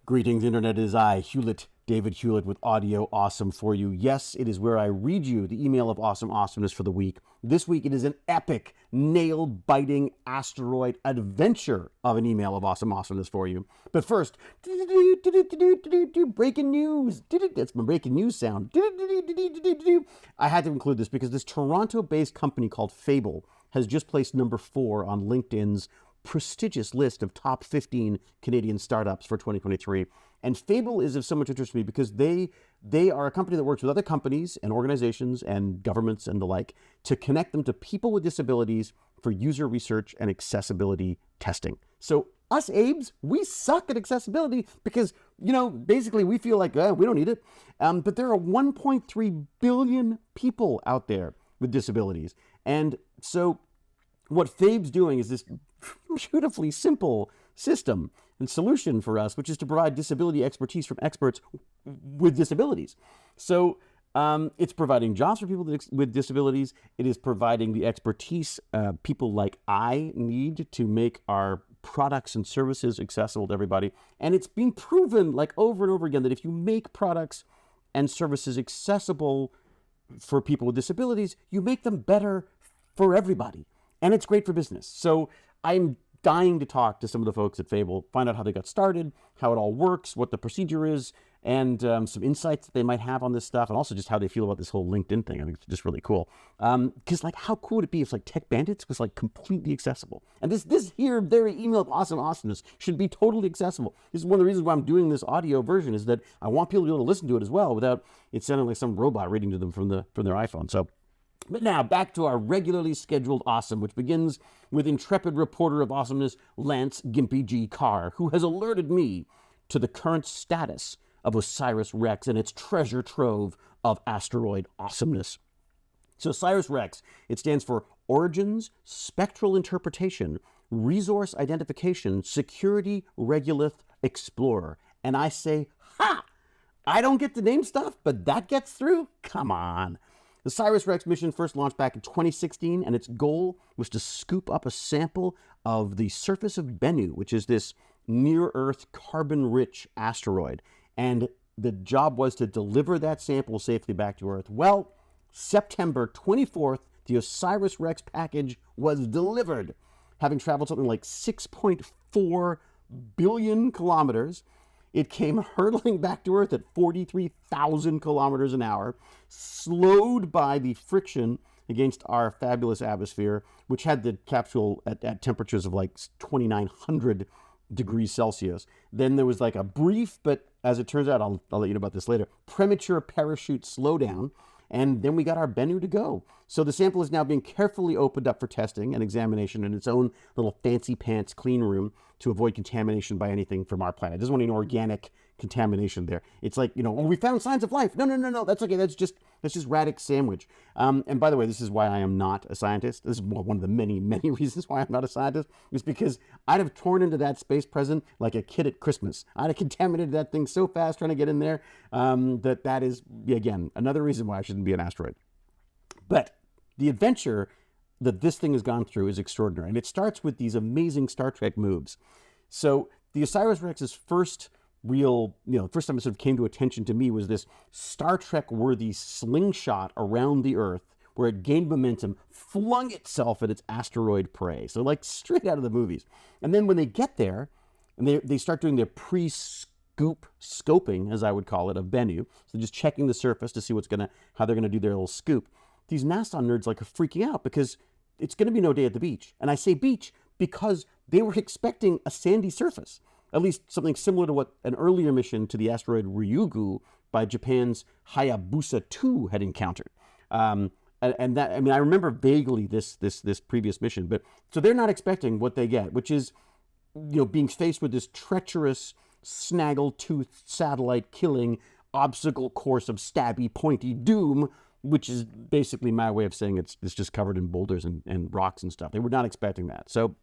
Greetings, Internet. It is I, Hewlett, David Hewlett, with Audio Awesome for you. Yes, it is where I read you the email of awesome awesomeness for the week. This week, it is an epic, nail-biting asteroid adventure of an email of awesome awesomeness for you. But first, breaking news. That's my breaking news sound. I had to include this because this Toronto-based company called Fable has just placed number 4 on LinkedIn's prestigious list of top 15 Canadian startups for 2023. And Fable is of so much interest to me because they are a company that works with other companies and organizations and governments and the like to connect them to people with disabilities for user research and accessibility testing. So us Abes, we suck at accessibility because, basically we feel like we don't need it. But there are 1.3 billion people out there with disabilities. And so what Fabe's doing is this beautifully simple system and solution for us, which is to provide disability expertise from experts with disabilities. So it's providing jobs for people with disabilities. It is providing the expertise people like I need to make our products and services accessible to everybody. And it's been proven like over and over again that if you make products and services accessible for people with disabilities, you make them better for everybody. And it's great for business. So I'm dying to talk to some of the folks at Fable, find out how they got started, how it all works, what the procedure is, and some insights that they might have on this stuff, and also just how they feel about this whole LinkedIn thing. I think it's just really cool. Because how cool would it be if Tech Bandits was completely accessible? And this here very email of awesome awesomeness should be totally accessible. This is one of the reasons why I'm doing this audio version, is that I want people to be able to listen to it as well without it sounding like some robot reading to them from their iPhone. But now, back to our regularly scheduled awesome, which begins with intrepid reporter of awesomeness, Lance Gimpy G. Carr, who has alerted me to the current status of OSIRIS-REx and its treasure trove of asteroid awesomeness. So OSIRIS-REx, it stands for Origins, Spectral Interpretation, Resource Identification, Security Regolith Explorer. And I say, ha! I don't get the name stuff, but that gets through? Come on. The OSIRIS-REx mission first launched back in 2016, and its goal was to scoop up a sample of the surface of Bennu, which is this near-Earth carbon-rich asteroid. And the job was to deliver that sample safely back to Earth. Well, September 24th, the OSIRIS-REx package was delivered, having traveled something like 6.4 billion kilometers. It came hurtling back to Earth at 43,000 kilometers an hour, slowed by the friction against our fabulous atmosphere, which had the capsule at temperatures of 2,900 degrees Celsius. Then there was a brief, but as it turns out, I'll let you know about this later, premature parachute slowdown. And then we got our Bennu to go. So the sample is now being carefully opened up for testing and examination in its own little fancy pants clean room to avoid contamination by anything from our planet. It doesn't want any organic contamination there. It's we found signs of life. No. That's okay. That's just Radix sandwich. And by the way, this is why I am not a scientist. This is one of the many, many reasons why I'm not a scientist, is because I'd have torn into that space present like a kid at Christmas. I'd have contaminated that thing so fast trying to get in there that is, again, another reason why I shouldn't be an asteroid. But the adventure that this thing has gone through is extraordinary. And it starts with these amazing Star Trek moves. So the OSIRIS-REx's first first time it sort of came to attention to me was this Star Trek-worthy slingshot around the Earth where it gained momentum, flung itself at its asteroid prey. So straight out of the movies. And then when they get there, and they start doing their pre-scoop scoping, as I would call it, of Bennu, so just checking the surface to see how they're gonna do their little scoop. These NASA nerds are freaking out because it's gonna be no day at the beach. And I say beach because they were expecting a sandy surface. At least something similar to what an earlier mission to the asteroid Ryugu by Japan's Hayabusa 2 had encountered. And that, I remember vaguely this previous mission, but so they're not expecting what they get, which is, being faced with this treacherous, snaggle-toothed, satellite-killing obstacle course of stabby, pointy doom, which is basically my way of saying it's just covered in boulders and rocks and stuff. They were not expecting that. So.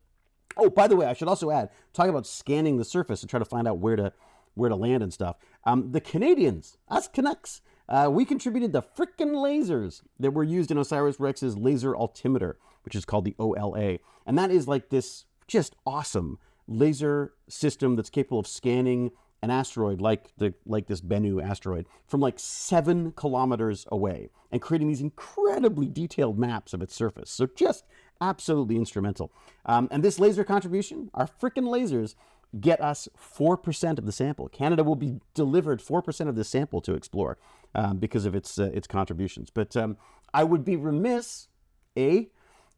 Oh, by the way, I should also add, talking about scanning the surface and try to find out where to land and stuff. The Canadians, us Canucks, we contributed the frickin' lasers that were used in OSIRIS-REx's laser altimeter, which is called the OLA. And that is this just awesome laser system that's capable of scanning an asteroid like this Bennu asteroid from like 7 kilometers away and creating these incredibly detailed maps of its surface. So just absolutely instrumental. And this laser contribution, our frickin' lasers, get us 4% of the sample. Canada will be delivered 4% of the sample to explore because of its contributions. But I would be remiss,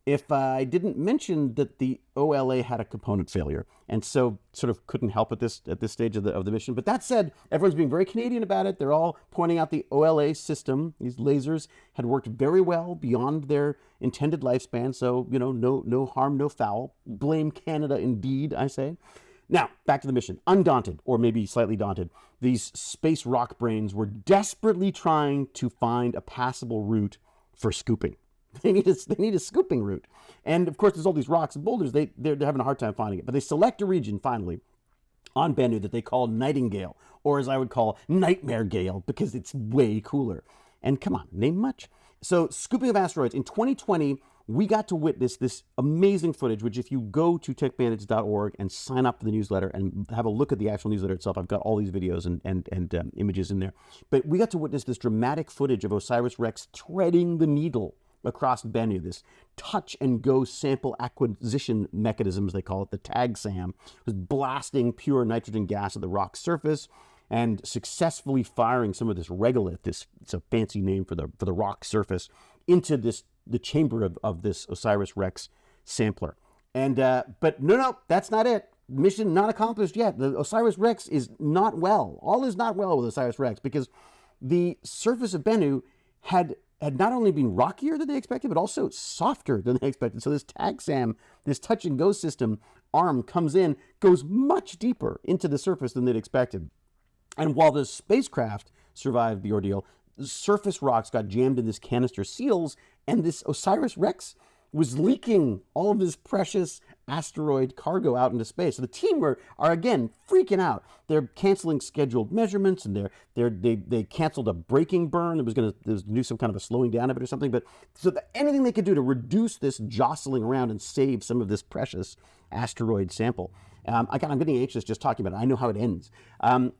if I didn't mention that the OLA had a component failure, and so sort of couldn't help at this stage of the mission. But that said, everyone's being very Canadian about it. They're all pointing out the OLA system. These lasers had worked very well beyond their intended lifespan, so no harm, no foul. Blame Canada indeed, I say. Now, back to the mission. Undaunted, or maybe slightly daunted, these space rock brains were desperately trying to find a passable route for scooping. They need a scooping route. And of course, there's all these rocks and boulders. They're having a hard time finding it. But they select a region, finally, on Bennu that they call Nightingale, or as I would call Nightmare Gale, because it's way cooler. And come on, name much. So, scooping of asteroids. In 2020, we got to witness this amazing footage, which if you go to techbandits.org and sign up for the newsletter and have a look at the actual newsletter itself, I've got all these videos and images in there. But we got to witness this dramatic footage of OSIRIS-REx threading the needle across Bennu, this touch-and-go sample acquisition mechanism, as they call it, the TAG-SAM, was blasting pure nitrogen gas at the rock's surface and successfully firing some of this regolith, it's a fancy name for the rock surface, into the chamber of this OSIRIS-REx sampler. And but no, that's not it. Mission not accomplished yet. The OSIRIS-REx is not well. All is not well with OSIRIS-REx because the surface of Bennu had not only been rockier than they expected, but also softer than they expected. So this TAG-SAM, this touch-and-go system arm comes in, goes much deeper into the surface than they'd expected. And while the spacecraft survived the ordeal, surface rocks got jammed in this canister seals, and this OSIRIS-REx was leaking all of this precious asteroid cargo out into space. So the team are again freaking out. They're canceling scheduled measurements, and they canceled a braking burn. It was going to do some kind of a slowing down of it or something. But so anything they could do to reduce this jostling around and save some of this precious asteroid sample. I'm getting anxious just talking about it. I know how it ends.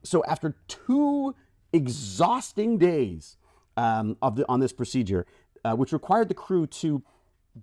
So after 2 exhausting days on this procedure, which required the crew to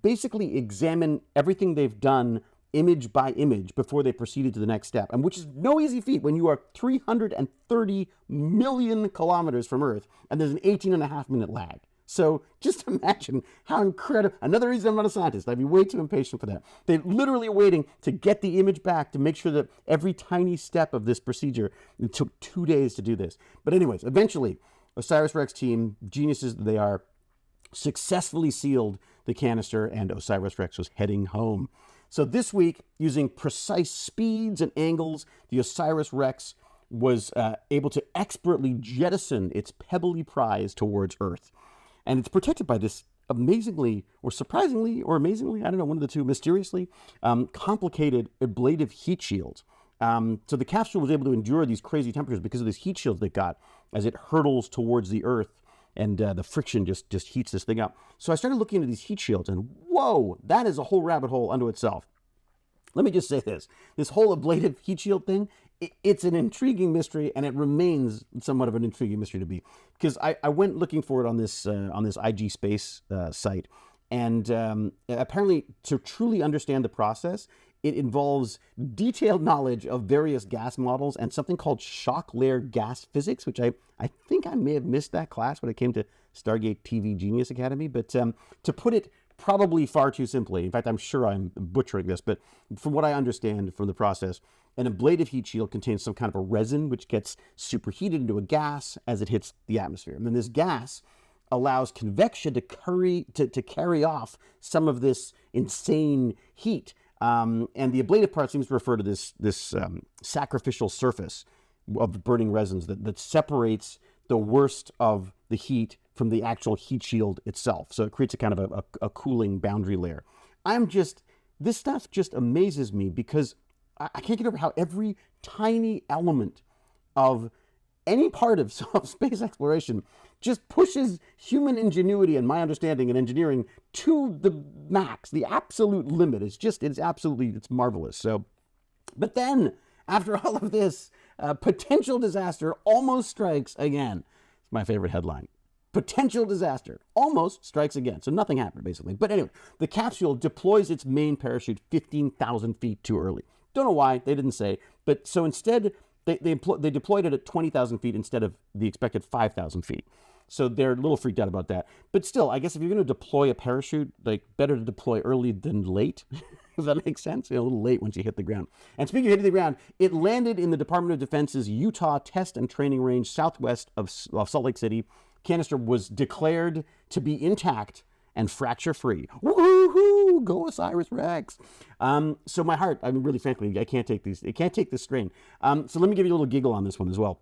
basically examine everything they've done image by image before they proceeded to the next step, and which is no easy feat when you are 330 million kilometers from Earth and there's an 18.5-minute lag. So just imagine how incredible. Another reason I'm not a scientist. I'd be way too impatient for that. They're literally waiting to get the image back to make sure that every tiny step of this procedure, it took 2 days to do this. But anyways, eventually, OSIRIS-REx team, geniuses that they are, successfully sealed the canister, and OSIRIS-REx was heading home. So this week, using precise speeds and angles, the OSIRIS-REx was able to expertly jettison its pebbly prize towards Earth. And it's protected by this amazingly, or surprisingly, or amazingly, I don't know, one of the two, mysteriously complicated ablative heat shield. So the capsule was able to endure these crazy temperatures because of this heat shield they got as it hurtles towards the Earth, and the friction just heats this thing up. So I started looking into these heat shields, and whoa, that is a whole rabbit hole unto itself. Let me just say this whole ablative heat shield thing, it's an intriguing mystery, and it remains somewhat of an intriguing mystery to me, because I went looking for it on this IG Space site, and apparently to truly understand the process, it involves detailed knowledge of various gas models and something called shock layer gas physics, which I think I may have missed that class when it came to Stargate TV Genius Academy. But to put it probably far too simply, in fact, I'm sure I'm butchering this, but from what I understand from the process, an ablative heat shield contains some kind of a resin which gets superheated into a gas as it hits the atmosphere. And then this gas allows convection to carry off some of this insane heat. And the ablative part seems to refer to this sacrificial surface of burning resins that separates the worst of the heat from the actual heat shield itself. So it creates a kind of a cooling boundary layer. This stuff just amazes me because I can't get over how every tiny element of any part of space exploration just pushes human ingenuity and my understanding and engineering to the max, the absolute limit. It's marvelous. So, but then after all of this, Potential disaster almost strikes again. It's my favorite headline. Potential disaster almost strikes again. So nothing happened, basically. But anyway, the capsule deploys its main parachute 15,000 feet too early. Don't know why, they didn't say. But so instead, they deployed it at 20,000 feet instead of the expected 5,000 feet. So they're a little freaked out about that. But still, I guess if you're going to deploy a parachute, like, better to deploy early than late. Does that make sense? A little late once you hit the ground. And speaking of hitting the ground, it landed in the Department of Defense's Utah Test and Training Range southwest of Salt Lake City. Canister was declared to be intact and fracture-free. Woohoo! Go OSIRIS-REx. So my heart, I mean, really frankly, I can't take these. It can't take this strain. So let me give you a little giggle on this one as well.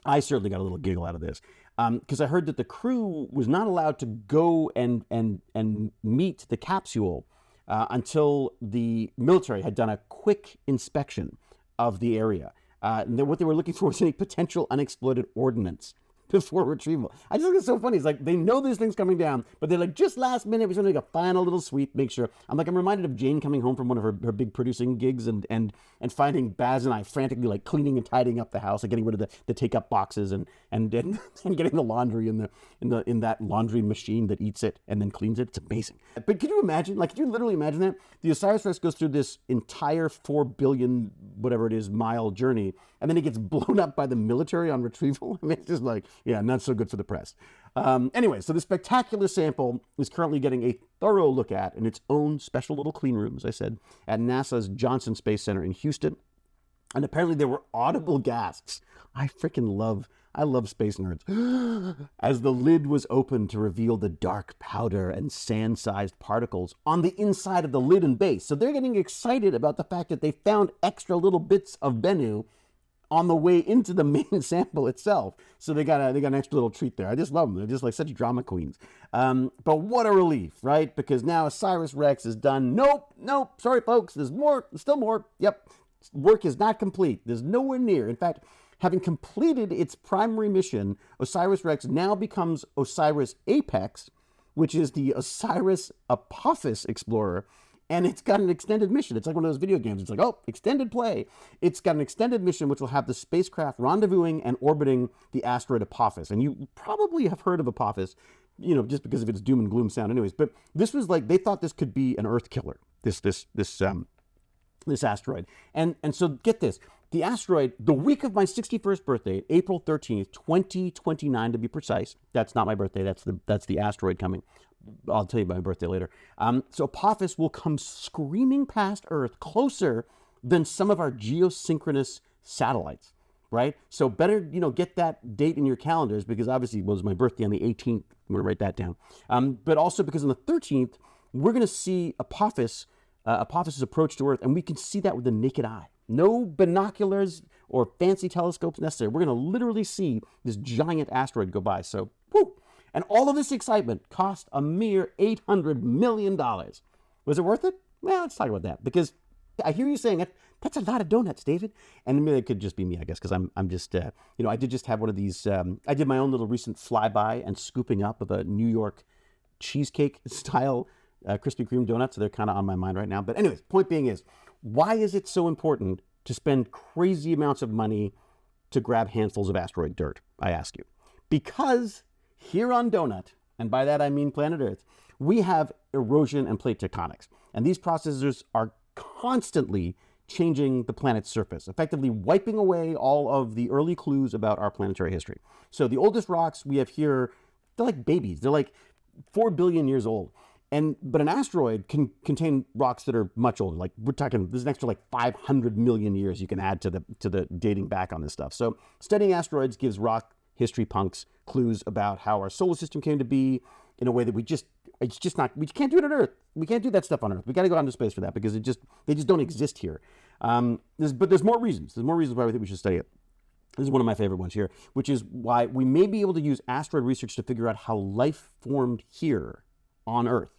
I certainly got a little giggle out of this because I heard that the crew was not allowed to go and meet the capsule until the military had done a quick inspection of the area. And what they were looking for was any potential unexploded ordnance before retrieval. I just think it's so funny. It's like they know this thing's coming down, but they're like, just last minute, we just want to make a final little sweep, make sure. I'm reminded of Jane coming home from one of her big producing gigs and finding Baz and I frantically like cleaning and tidying up the house, like getting rid of the take-up boxes and getting the laundry in that laundry machine that eats it and then cleans it. It's amazing. But can you imagine? Like, can you literally imagine that? The OSIRIS-REx goes through this entire 4 billion, whatever it is, mile journey, and then it gets blown up by the military on retrieval. I mean, it's just like, yeah, not so good for the press. Anyway, so the spectacular sample is currently getting a thorough look at in its own special little clean room, as I said, at NASA's Johnson Space Center in Houston. And apparently there were audible gasps. I love space nerds. As the lid was opened to reveal the dark powder and sand-sized particles on the inside of the lid and base. So they're getting excited about the fact that they found extra little bits of Bennu on the way into the main sample itself. So they got an extra little treat there. I just love them. They're just like such drama queens. But what a relief, right? Because now OSIRIS-REx is done. Nope. Sorry, folks. There's more. Still more. Yep. Work is not complete. There's nowhere near. In fact, having completed its primary mission, OSIRIS-REx now becomes OSIRIS-APEX, which is the OSIRIS Apophis Explorer. And it's got an extended mission. It's like one of those video games. It's like, oh, extended play. It's got an extended mission which will have the spacecraft rendezvousing and orbiting the asteroid Apophis. And you probably have heard of Apophis, just because of its doom and gloom sound anyways. But this was like, they thought this could be an Earth killer, this asteroid. And so get this. The asteroid, the week of my 61st birthday, April 13th, 2029 to be precise. That's not my birthday. That's the asteroid coming. I'll tell you about my birthday later. So Apophis will come screaming past Earth closer than some of our geosynchronous satellites, right? So better, get that date in your calendars because obviously it was my birthday on the 18th. I'm going to write that down. But also because on the 13th, we're going to see Apophis' approach to Earth, and we can see that with the naked eye. No binoculars or fancy telescopes necessary. We're going to literally see this giant asteroid go by. So, whoo! And all of this excitement cost a mere $800 million. Was it worth it? Well, let's talk about that. Because I hear you saying, that's a lot of donuts, David. And maybe it could just be me, I guess, because I'm just, I did just have one of these, I did my own little recent flyby and scooping up of a New York cheesecake-style Krispy Kreme donut, so they're kind of on my mind right now. But anyways, point being is, why is it so important to spend crazy amounts of money to grab handfuls of asteroid dirt, I ask you? Because here on Donut, and by that I mean planet Earth, we have erosion and plate tectonics. And these processes are constantly changing the planet's surface, effectively wiping away all of the early clues about our planetary history. So the oldest rocks we have here, they're like babies. They're like 4 billion years old. But an asteroid can contain rocks that are much older. Like we're talking, there's an extra like 500 million years you can add to the dating back on this stuff. So studying asteroids gives rock history punks clues about how our solar system came to be in a way that we can't do it on Earth. We can't do that stuff on Earth. We got to go out into space for that because they just don't exist here. But there's more reasons. There's more reasons why we think we should study it. This is one of my favorite ones here, which is why we may be able to use asteroid research to figure out how life formed here on Earth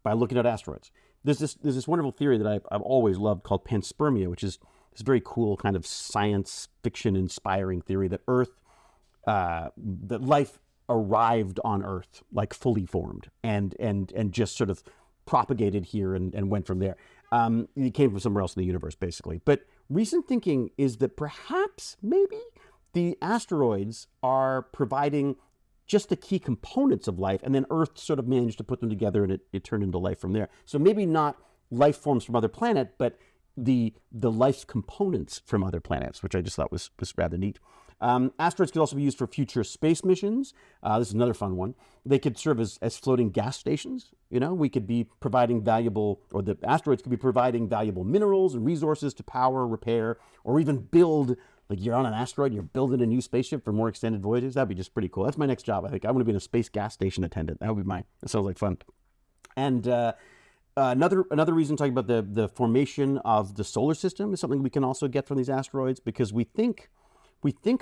by looking at asteroids. There's this wonderful theory that I've always loved called panspermia, which is this very cool kind of science fiction inspiring theory that that life arrived on Earth like fully formed and just sort of propagated here and went from there. It came from somewhere else in the universe, basically. But recent thinking is that perhaps, maybe, the asteroids are providing just the key components of life, and then Earth sort of managed to put them together, and it turned into life from there. So maybe not life forms from other planets, but the life components from other planets, which I just thought was rather neat. Asteroids could also be used for future space missions. This is another fun one. They could serve as floating gas stations. You know, we could be providing valuable, or the asteroids could be providing valuable minerals and resources to power, repair, or even build. Like, you're on an asteroid, you're building a new spaceship for more extended voyages. That'd be just pretty cool. That's my next job, I think. I want to be a space gas station attendant. That would be that sounds like fun. And another reason talking about the formation of the solar system is something we can also get from these asteroids, because we think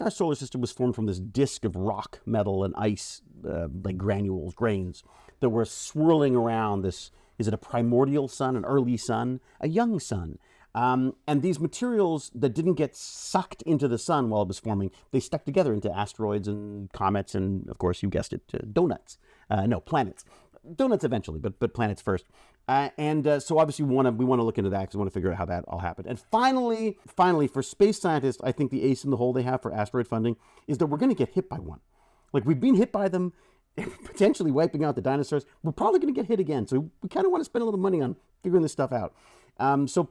our solar system was formed from this disk of rock, metal, and ice, like granules, grains, that were swirling around this. Is it a primordial sun, an early sun, a young sun? And these materials that didn't get sucked into the sun while it was forming, they stuck together into asteroids and comets and, of course, you guessed it, planets. Donuts eventually, but planets first. So obviously we want to look into that, because we want to figure out how that all happened. And finally, for space scientists, I think the ace in the hole they have for asteroid funding is that we're going to get hit by one. Like, we've been hit by them, potentially wiping out the dinosaurs. We're probably going to get hit again. So we kind of want to spend a little money on figuring this stuff out. So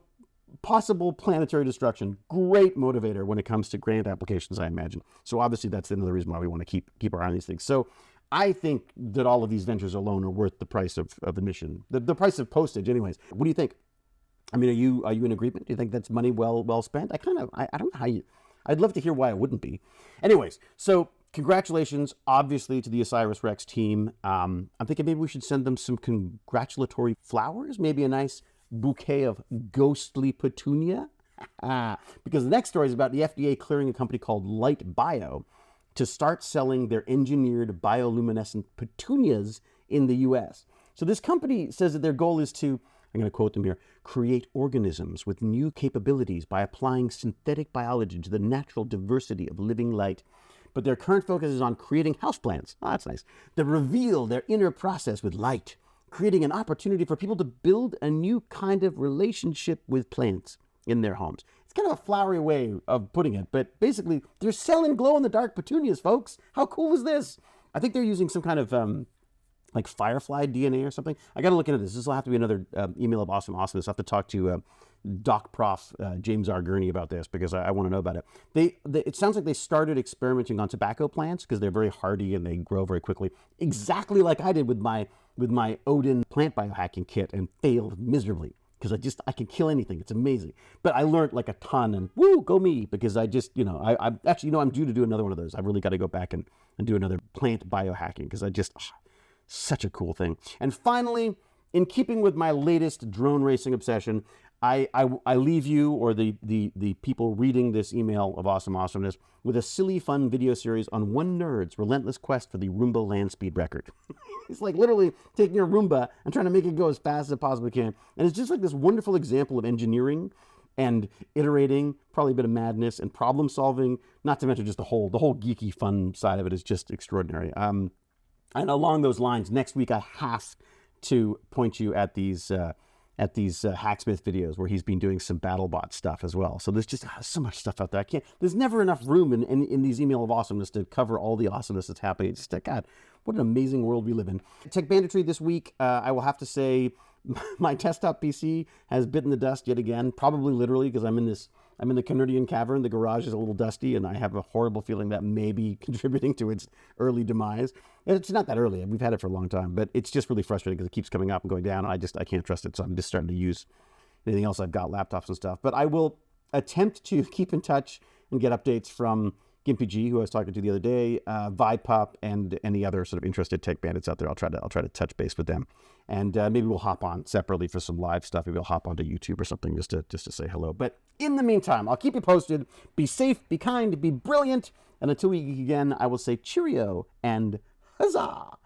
possible planetary destruction, great motivator when it comes to grant applications, I imagine. So obviously that's another reason why we want to keep our eye on these things. So I think that all of these ventures alone are worth the price of the mission, the price of postage anyways. What do you think? I mean, are you in agreement? Do you think that's money well spent? I don't know how I'd love to hear why it wouldn't be. Anyways, so congratulations, obviously, to the OSIRIS-REx team. I'm thinking maybe we should send them some congratulatory flowers, maybe a nice bouquet of ghostly petunia. Because the next story is about the FDA clearing a company called Light Bio to start selling their engineered bioluminescent petunias in the U.S. So this company says that their goal is to, I'm going to quote them here, create organisms with new capabilities by applying synthetic biology to the natural diversity of living light. But their current focus is on creating houseplants. Oh, that's nice. That reveal their inner process with light, creating an opportunity for people to build a new kind of relationship with plants in their homes. It's kind of a flowery way of putting it, but basically they're selling glow-in-the-dark petunias, folks. How cool is this? I think they're using some kind of like firefly DNA or something. I got to look into this. This will have to be another email of AwesomeOSIRIS. I'll have to talk to Doc Prof. James R. Gurney about this, because I want to know about it. It sounds like they started experimenting on tobacco plants because they're very hardy and they grow very quickly, exactly like I did with my Odin plant biohacking kit, and failed miserably because I can kill anything. It's amazing. But I learned like a ton, and woo, go me, because I just, I actually, I'm due to do another one of those. I've really got to go back and do another plant biohacking, because such a cool thing. And finally, in keeping with my latest drone racing obsession, I leave you, or the people reading this email of Awesome Awesomeness, with a silly, fun video series on one nerd's relentless quest for the Roomba land speed record. It's like literally taking a Roomba and trying to make it go as fast as it possibly can. And it's just like this wonderful example of engineering and iterating, probably a bit of madness and problem solving, not to mention just the whole geeky fun side of it is just extraordinary. And along those lines, next week I have to point you at these Hacksmith videos where he's been doing some BattleBot stuff as well. So there's just so much stuff out there. There's never enough room in these email of awesomeness to cover all the awesomeness that's happening. It's just, God, what an amazing world we live in. Tech Banditry this week, I will have to say my desktop PC has bitten the dust yet again, probably literally, because I'm in the Canardian cavern. The garage is a little dusty, and I have a horrible feeling that may be contributing to its early demise. It's not that early. We've had it for a long time, but it's just really frustrating because it keeps coming up and going down. And I can't trust it, so I'm just starting to use anything else I've got, laptops and stuff. But I will attempt to keep in touch and get updates from Gimpy G, who I was talking to the other day, ViPup, and any other sort of interested tech bandits out there. I'll try to touch base with them, and maybe we'll hop on separately for some live stuff. Maybe we'll hop onto YouTube or something just to say hello. But in the meantime, I'll keep you posted. Be safe, be kind, be brilliant, and until we meet again, I will say cheerio and huzzah!